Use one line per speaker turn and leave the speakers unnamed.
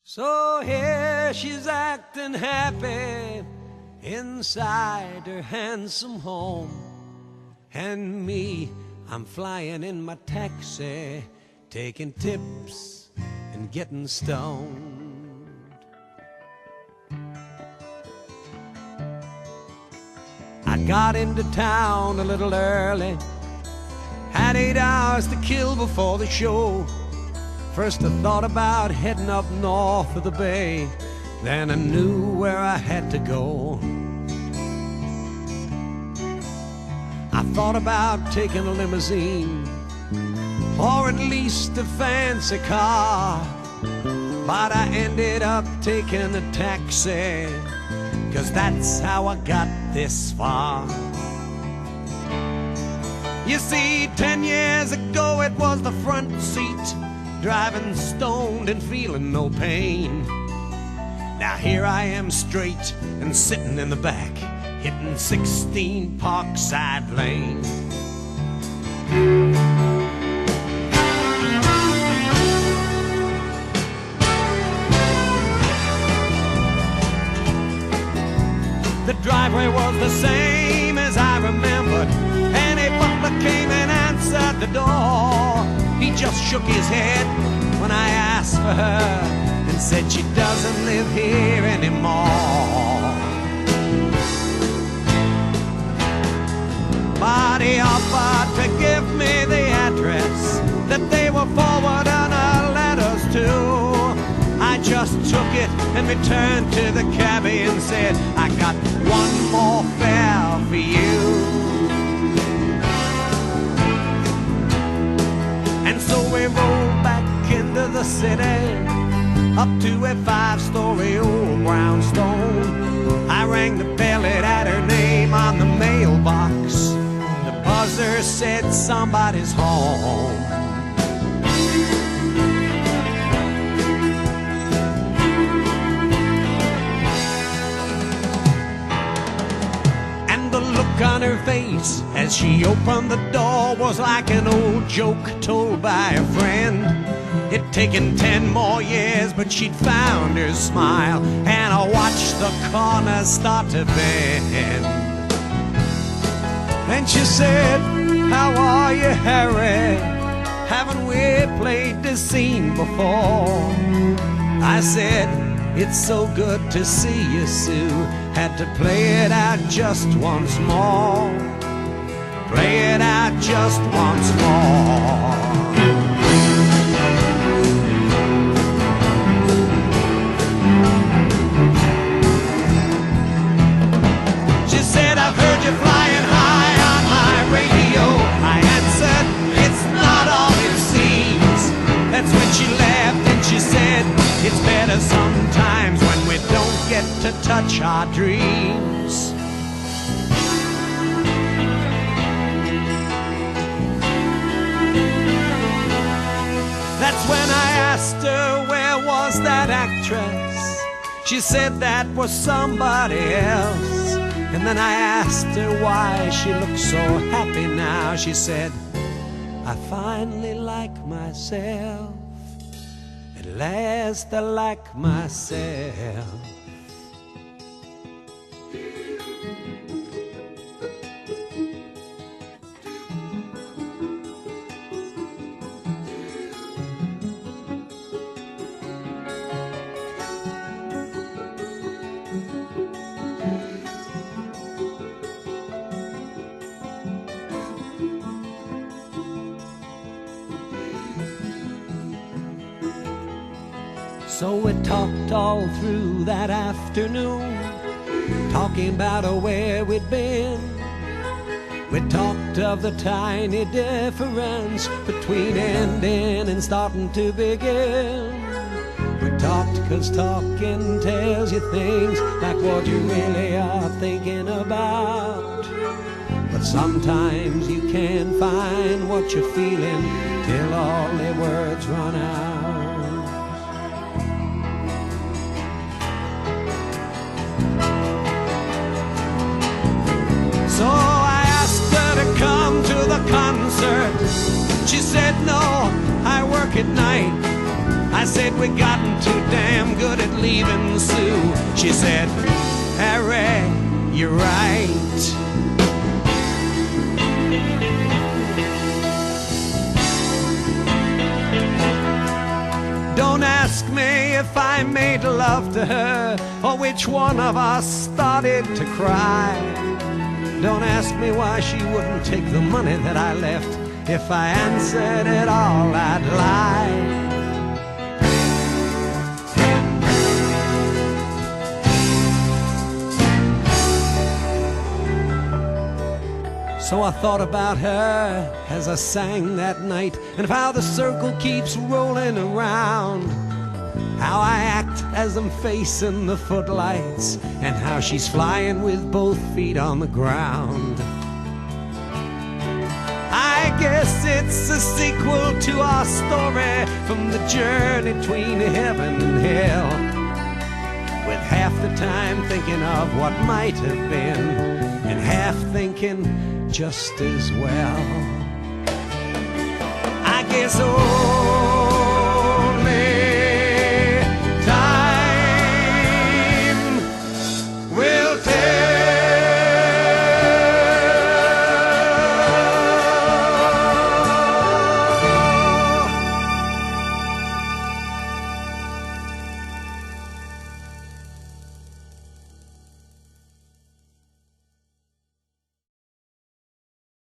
So here she's acting happy inside her handsome home, and me, I'm flying in my taxi, taking tips and getting stoned. I got into town a little early, had 8 hours to kill before the show. First I thought about heading up north of the bay, then I knew where I had to go. I thought about taking a limousine, or at least a fancy car, but I ended up taking a taxi, 'cause that's how I got this far. You see, 10 years ago it was the front seat, driving stoned and feeling no pain. Now here I am straight and sitting in the back, hitting 16 Parkside Lane. The driveway was the same as I remembered, and a butler came and answered the door. He just shook his head when I asked for her and said she doesn't live here anymore. But he offered to give me the address that they were forwarding our letters to. I just took it and returned to the cabbie and said, I got one more fare for you. And so we rolled back into the city, up to a 5-story old brownstone. I rang the bell, it had her name on the mailbox. The buzzer said somebody's home. And the look on her face as she opened the door was like an old joke told by a friend. It'd taken 10 more years, but she'd found her smile, and I watched the corners start to bend. And she said, how are you, Harry? Haven't we played this scene before? I said, it's so good to see you, Sue. Had to play it out just once more. Play it out just once more. She said, I've heard you flying high on my radio. I answered, it's not all it seems. That's when she laughed and she said, it's better sometimes when we don't get to touch our dreams. That's when I asked her, where was that actress? She said that was somebody else. And then I asked her why she looked so happy now. She said, I finally like myself. At last I like myself. So we talked all through that afternoon, talking about where we'd been. We talked of the tiny difference between ending and starting to begin. We talked 'cause talking tells you things like what you really are thinking about. But sometimes you can't find what you're feeling till all the words run out. So I asked her to come to the concert. She said no, I work at night. I said we gotten too damn good leaving Sue. She said, Harry, you're right. Don't ask me if I made love to her or which one of us started to cry. Don't ask me why she wouldn't take the money that I left. If I answered it all, I'd lie. So I thought about her as I sang that night, and of how the circle keeps rolling around, how I act as I'm facing the footlights, and how she's flying with both feet on the ground. I guess it's a sequel to our story from the journey between heaven and hell, with half the time thinking of what might have been, and half thinking just as well. I guess